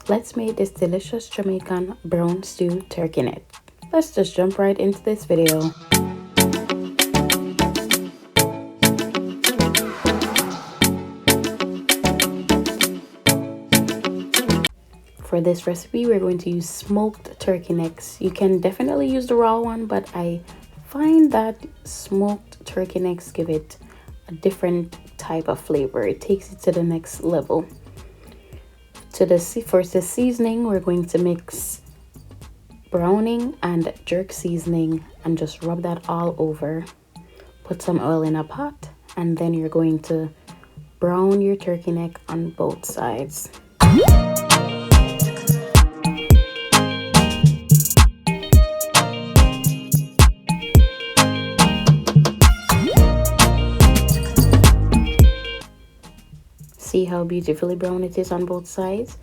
Let's make this delicious Jamaican brown stew turkey neck. Let's just jump right into this video. For this recipe, we're going to use smoked turkey necks. You can definitely use the raw one, but I find that smoked turkey necks give it a different type of flavor. It takes it to the next level. For the seasoning, we're going to mix browning and jerk seasoning and just rub that all over. Put some oil in a pot, and then you're going to brown your turkey neck on both sides. See how beautifully brown it is on both sides?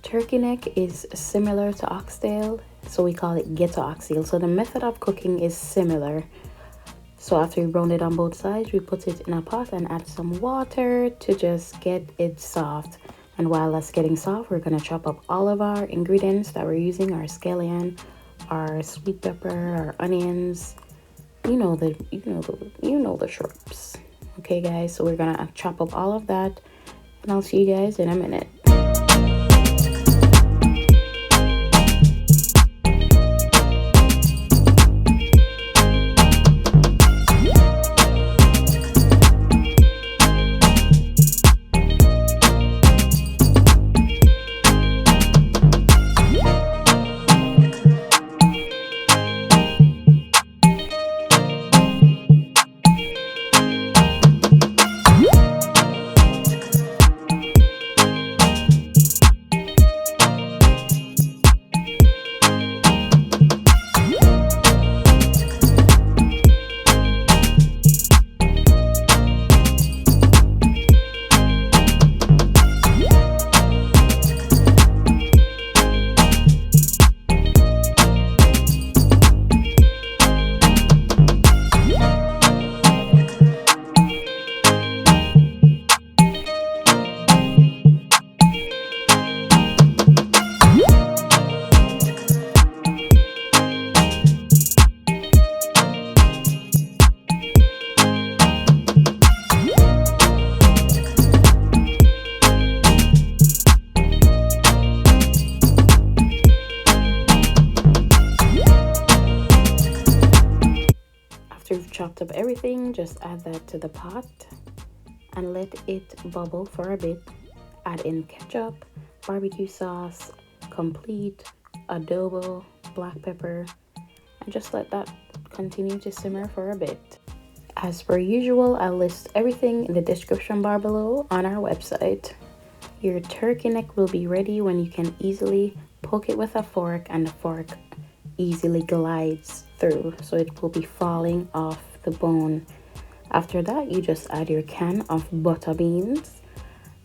Turkey neck is similar to oxtail, so we call it ghetto oxtail. So the method of cooking is similar. So after we brown it on both sides, we put it in a pot and add some water to just get it soft. And while that's getting soft, we're gonna chop up all of our ingredients that we're using: our scallion, our sweet pepper, our onions. You know the shrubs. Okay, guys. So we're gonna chop up all of that. And I'll see you guys in a minute. After you've chopped up everything, just add that to the pot and let it bubble for a bit. Add in ketchup, barbecue sauce, complete, adobo, black pepper, and just let that continue to simmer for a bit. As per usual, I'll list everything in the description bar below on our website. Your turkey neck will be ready when you can easily poke it with a fork and the fork easily glides through, so it will be falling off the bone. After that, you just add your can of butter beans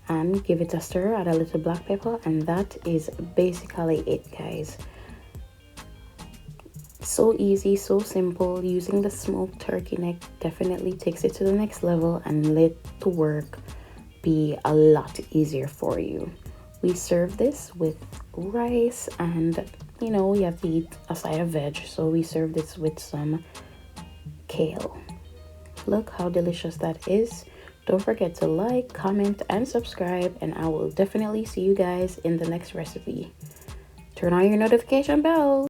and give it a stir. Add a little black pepper, and that is basically it, guys. So easy, so simple. Using the smoked turkey neck definitely takes it to the next level and let the work be a lot easier for you. We serve this with rice, and we have to eat a side of veg, so we serve this with some kale. Look how delicious that is. Don't forget to like, comment, and subscribe, and I will definitely see you guys in the next recipe. Turn on your notification bell.